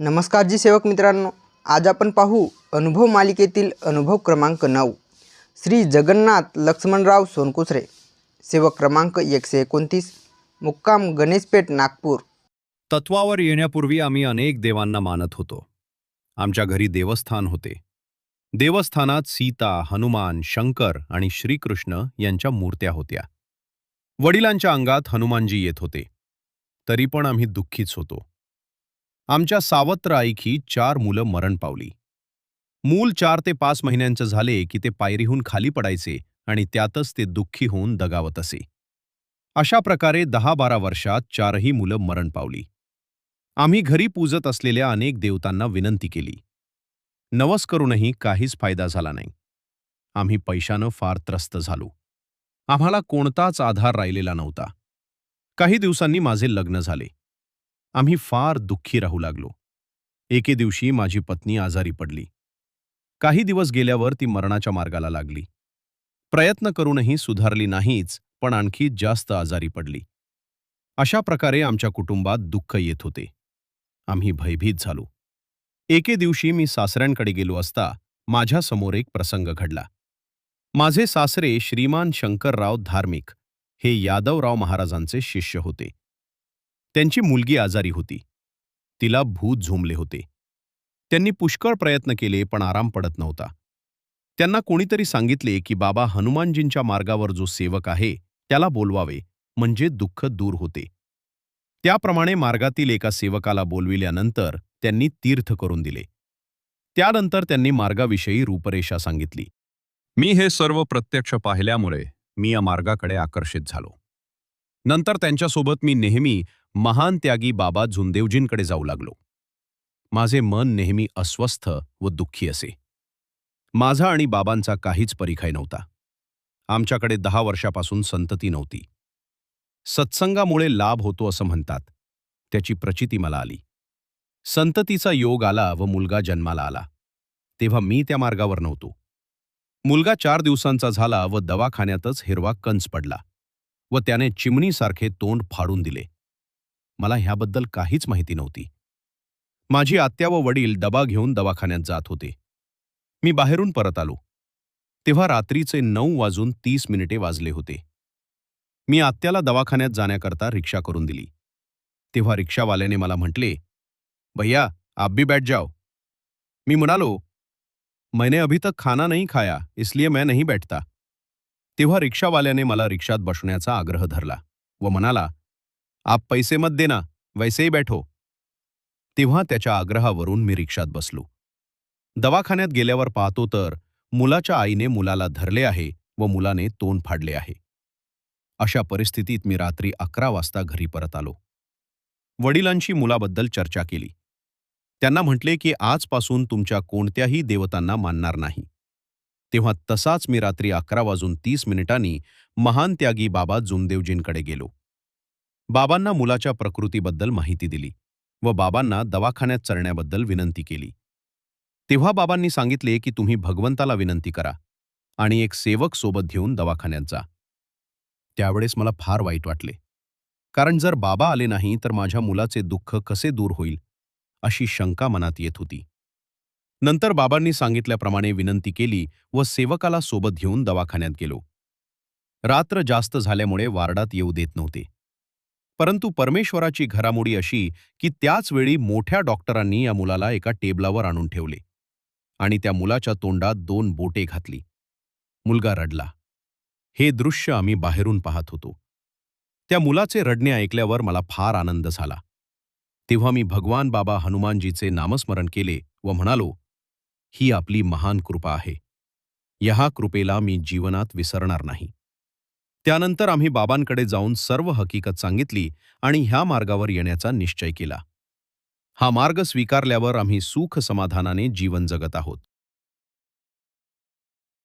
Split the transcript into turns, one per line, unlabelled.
नमस्कार जी सेवक मित्रांनो, आज आपण पाहू अनुभव मालिकेतील अनुभव क्रमांक 9 श्री जगन्नाथ लक्ष्मणराव सोनकुसरे, सेवक क्रमांक 129, मुक्काम गणेशपेठ नागपूर।
तत्वावर येण्यापूर्वी आम्ही अनेक देवांना मानत होतो. आमच्या घरी देवस्थान होते. देवस्थानात सीता, हनुमान, शंकर आणि श्रीकृष्ण यांच्या मूर्त्या होत्या. वडिलांच्या अंगात हनुमानजी येत होते. तरी पण आम्ही दुःखीच होतो. आमच्या सावत्र आईकी 4 मुलं मरण पावली. मूल 4 ते 5 महिन्यांचं झाले की ते पायरीहून खाली पडायचे आणि त्यातच ते दुःखी होऊन दगावत असे. अशा प्रकारे 10-12 वर्षात 4ही मुलं मरण पावली. आम्ही घरी पूजत असलेल्या अनेक देवतांना विनंती केली. नवस करूनही काहीच फायदा झाला नाही. आम्ही पैशानं फार त्रस्त झालो. आम्हाला कोणताच आधार राहिलेला नव्हता. काही दिवसांनी माझे लग्न झाले. आम्ही फार दुःखी राहू लागलो. एके दिवशी माझी पत्नी आजारी पडली. काही दिवस गेल्यावर ती मरणाच्या मार्गाला लागली. प्रयत्न करूनही सुधारली नाहीच, पण आणखी जास्त आजारी पडली. अशा प्रकारे आमच्या कुटुंबात दुःख येत होते. आम्ही भयभीत झालो. एके दिवशी मी सासऱ्यांकडे गेलो असता माझ्यासमोर एक प्रसंग घडला. माझे सासरे श्रीमान शंकरराव धार्मिक हे यादवराव महाराजांचे शिष्य होते. त्यांची मुलगी आजारी होती. तिला भूत झोंबले होते. त्यांनी पुष्कळ प्रयत्न केले पण आराम पडत नव्हता. त्यांना कोणीतरी सांगितले की बाबा हनुमानजींच्या मार्गावर जो सेवक आहे त्याला बोलवावे, म्हणजे दुःख दूर होते. त्याप्रमाणे मार्गातील एका सेवकाला बोलविल्यानंतर त्यांनी तीर्थ करून दिले. त्यानंतर त्यांनी मार्गाविषयी रूपरेषा सांगितली. मी हे सर्व प्रत्यक्ष पाहिल्यामुळे मी या मार्गाकडे आकर्षित झालो. नंतर त्यांच्यासोबत मी नेहमी महान त्यागी बाबा झुंदेवजींकडे जाऊ लागलो. माझे मन नेहमी अस्वस्थ व दुःखी असे. माझा आणि बाबांचा काहीच परिचय नव्हता. आमच्याकडे 10 वर्षापासून संतती नव्हती. सत्संगामुळे लाभ होतो असं म्हणतात, त्याची प्रचिती मला आली. संततीचा योग आला व मुलगा जन्माला आला. तेव्हा मी त्या मार्गावर नव्हतो. मुलगा 4 दिवसांचा झाला व दवाखान्यातच हिरवा कंस पडला व त्याने चिमणीसारखे तोंड फाडून दिले. मला ह्याबद्दल काहीच माहिती नव्हती. माझी आत्या व वडील डबा घेऊन दवाखान्यात जात होते. मी बाहेरून परत आलो. तेव्हा रात्रीचे 9:30 वाजले होते. मी आत्याला दवाखान्यात जाण्याकरता रिक्षा करून दिली. तेव्हा रिक्षावाल्याने मला म्हटले, भैया आप भी बैठ जाओ. मी म्हणालो, मैंने अभी तक खाना नहीं खाया इसलिए मैं नहीं बैठता. तेव्हा रिक्षावाल्याने मला रिक्षात बसण्याचा आग्रह धरला व म्हणाला, आप पैसे मत देना वैसे ही बैठो. तेव्हा त्याच्या आग्रहावरून मी रिक्षात बसलो. दवाखान्यात गेल्यावर पाहतो तर मुलाच्या आईने मुलाला धरले आहे व मुलाने तोंड फाडले आहे. अशा परिस्थितीत मी रात्री 11 वाजता घरी परत आलो. वडिलांशी मुलाबद्दल चर्चा केली. त्यांना म्हटले की आजपासून तुमच्या कोणत्याही देवतांना मानणार नाही. तेव्हा तसाच मी रात्री 11:30 महान त्यागी बाबा जुमदेवजींकडे गेलो. बाबांना मुलाच्या प्रकृतीबद्दल माहिती दिली व बाबांना दवाखान्यात चलण्याबद्दल विनंती केली. तेव्हा बाबांनी सांगितले की तुम्ही भगवंताला विनंती करा आणि एक सेवक सोबत घेऊन दवाखान्यात जा. त्यावेळेस मला फार वाईट वाटले, कारण जर बाबा आले नाही तर माझ्या मुलाचे दुःख कसे दूर होईल अशी शंका मनात येत होती. नंतर बाबांनी सांगितल्याप्रमाणे विनंती केली व सेवकाला सोबत घेऊन दवाखान्यात गेलो. रात्र जास्त झाल्यामुळे वार्डात येऊ देत नव्हते. परंतु परमेश्वराची घडामोडी अशी की त्याच वेळी मोठ्या डॉक्टरांनी या मुलाला एका टेबलावर आणून ठेवले आणि त्या मुलाच्या तोंडात 2 बोटे घातली. मुलगा रडला. हे दृश्य आम्ही बाहेरून पाहत होतो. त्या मुलाचे रडणे ऐकल्यावर मला फार आनंद झाला. तेव्हा मी भगवान बाबा हनुमानजीचे नामस्मरण केले व म्हणालो, ही आपली महान कृपा आहे. ह्या कृपेला मी जीवनात विसरणार नाही. त्यानंतर आम्ही बाबांकडे जाऊन सर्व हकीकत सांगितली आणि ह्या मार्गावर येण्याचा निश्चय केला. हा मार्ग स्वीकारल्यावर आम्ही सुख समाधानाने जीवन जगत आहोत.